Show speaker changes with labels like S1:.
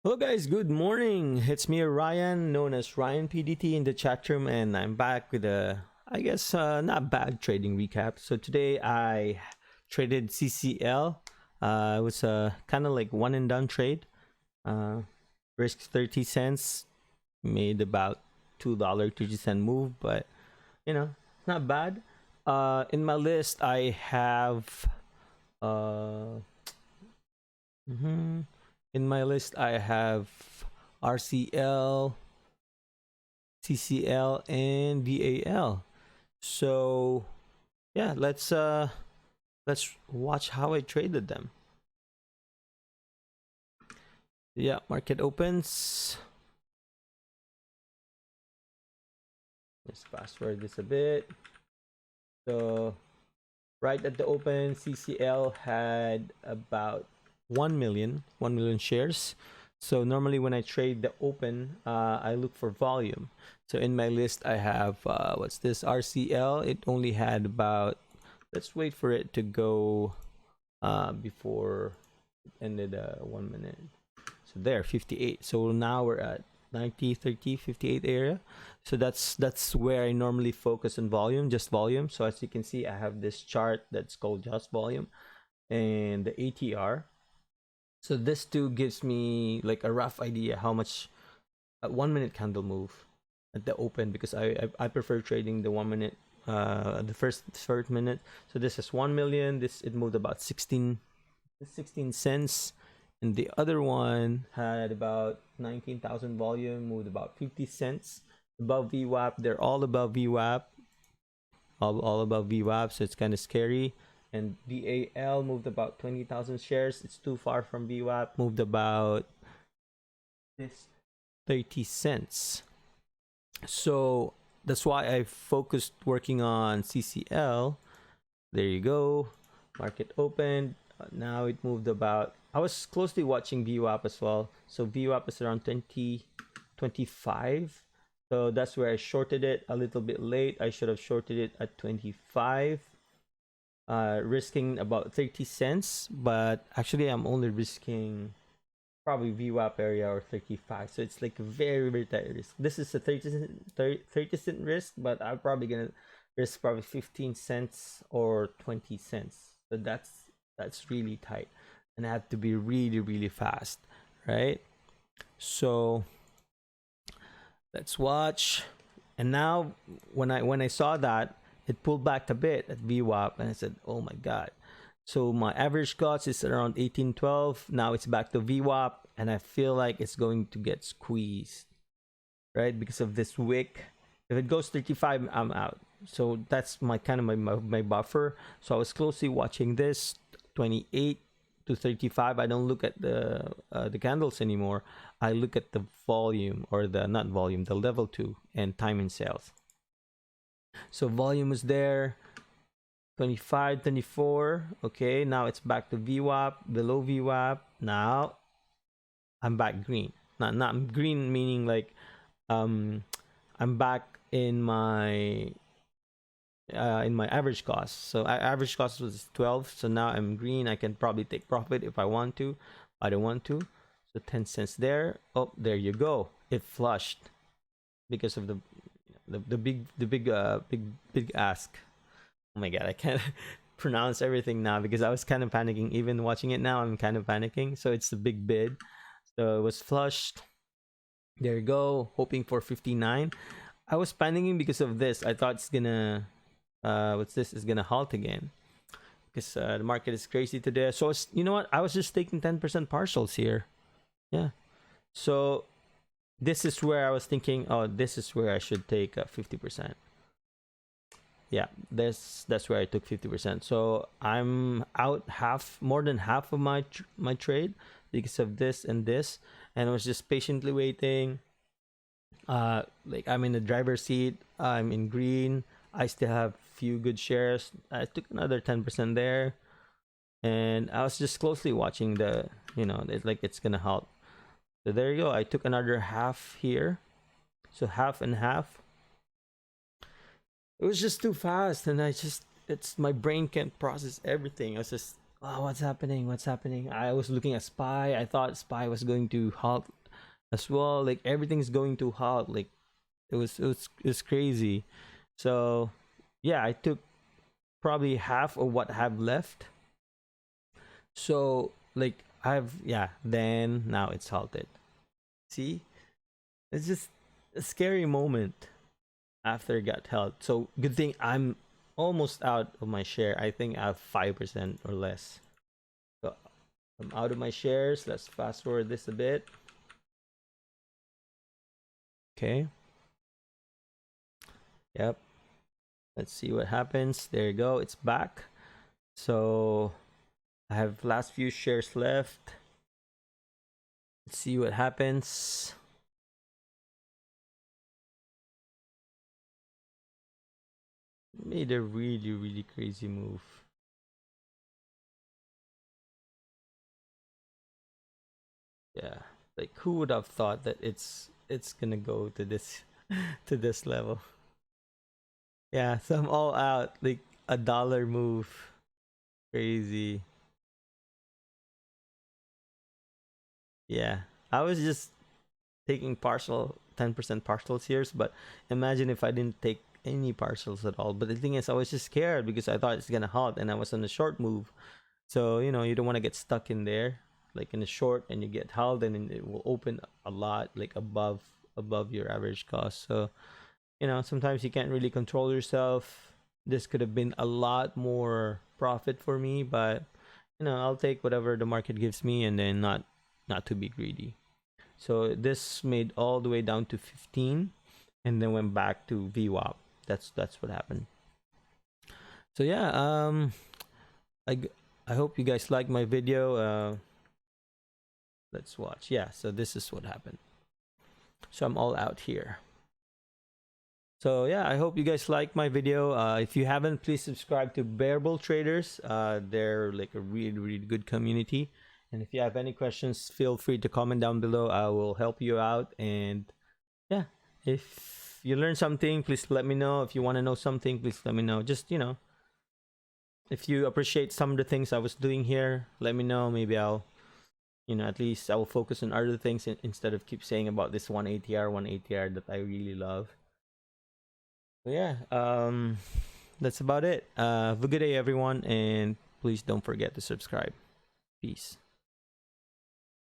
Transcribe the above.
S1: Hello guys, good morning. It's me, Ryan, known as Ryan PDT in the chat room, and I'm back with a, not bad trading recap. So today I traded CCL. It was a kind of like one and done trade. Risked 30 cents, made about $2.30 move, but not bad. In my list, I have uh, mhm, in my list, I have RCL, CCL, and VAL. So yeah, let's watch how I traded them. Yeah, market opens. Let's fast forward this a bit. So right at the open, CCL had about 1 million shares. So normally when I trade the open, I look for volume. So in my list, I have what's this, RCL. It only had about, let's wait for it to go before it ended 1 minute. So there, 58. So now we're at 90, 30, 58 area. So that's where I normally focus on volume, just volume. So as you can see, I have this chart that's called just volume and the ATR. So this too gives me like a rough idea how much a 1 minute candle move at the open, because I prefer trading the 1 minute, the first minute. So this is 1 million. It moved about 16 cents, and the other one had about 19,000 volume, moved about 50 cents above VWAP. They're all above VWAP, all above VWAP, so it's kind of scary. And VAL moved about 20,000 shares. It's too far from VWAP. Moved about this 30 cents. So that's why I focused working on CCL. There you go. Market opened. Now it moved about. I was closely watching VWAP as well. So VWAP is around 25. So that's where I shorted it a little bit late. I should have shorted it at 25. Risking about 30 cents, but actually I'm only risking probably VWAP area or 35. So it's like a very, very tight risk. This is a 30 cent risk, but I'm probably gonna risk probably 15 cents or 20 cents. So that's really tight, and I have to be really, really fast, right? So let's watch. And now when I saw that it pulled back a bit at VWAP, and I said, oh my god. So my average cost is around 18.12. Now it's back to VWAP, and I feel like it's going to get squeezed, right? Because of this wick. If it goes 35, I'm out. So that's my kind of my buffer. So I was closely watching this 28 to 35. I don't look at the candles anymore. I look at the volume, or the not volume, the level 2 and time in sales. So volume is there, 25, 24. Okay, now it's back to VWAP, below VWAP. Now I'm back green. Not green meaning like I'm back in my average cost. So average cost was 12. So now I'm green. I can probably take profit if I want to. I don't want to. So 10 cents there. Oh, there you go. It flushed because of the big ask. Oh my god, I can't pronounce everything now because I was kind of panicking. Even watching it now, I'm kind of panicking. So it's the big bid. So it was flushed. There you go. Hoping for 59. I was panicking because of this. I thought it's gonna what's this, is gonna halt again, because the market is crazy today. So it's, you know what, I was just taking 10% partials here. Yeah. So this is where I was thinking, oh, this is where I should take 50%. Yeah, that's where I took 50%. So I'm out more than half of my trade because of this and this, and I was just patiently waiting. Like I'm in the driver's seat. I'm in green. I still have few good shares. I took another 10% there, and I was just closely watching the, it's like it's gonna halt. So there you go. I took another half here. So half and half. It was just too fast, and it's my brain can't process everything. I was just oh, what's happening? What's happening? I was looking at SPY. I thought SPY was going to halt as well. Like everything's going to halt. Like it was crazy. So yeah, I took probably half of what I have left. So like I've yeah, then now it's halted. See? It's just a scary moment after it got held. So good thing I'm almost out of my share. I think I have 5% or less. So I'm out of my shares. Let's fast forward this a bit. Okay. Yep. Let's see what happens. There you go. It's back. So I have last few shares left. Let's see what happens. Made a really, really crazy move. Yeah. Like who would have thought that it's gonna go to this to this level? Yeah, so I'm all out. Like a dollar move. Crazy. Yeah. I was just taking partial 10% partial shares, but imagine if I didn't take any partials at all. But the thing is I was just scared because I thought it's gonna halt and I was on a short move. So, you don't want to get stuck in there, like in a short and you get held and then it will open a lot like above your average cost. So, sometimes you can't really control yourself. This could have been a lot more profit for me, but I'll take whatever the market gives me and then not to be greedy. So this made all the way down to 15 and then went back to VWAP. That's what happened. So yeah, I I hope you guys like my video. Let's watch. Yeah, so this is what happened. So I'm all out here. So yeah, I hope you guys like my video. If you haven't, please subscribe to Bearable Traders. They're like a really, really good community. And if you have any questions, feel free to comment down below. I will help you out. And yeah, if you learn something, please let me know. If you want to know something, please let me know. Just, if you appreciate some of the things I was doing here, let me know. Maybe I'll, at least I will focus on other things instead of keep saying about this one ATR that I really love. So yeah, that's about it. Have a good day, everyone, and please don't forget to subscribe. Peace.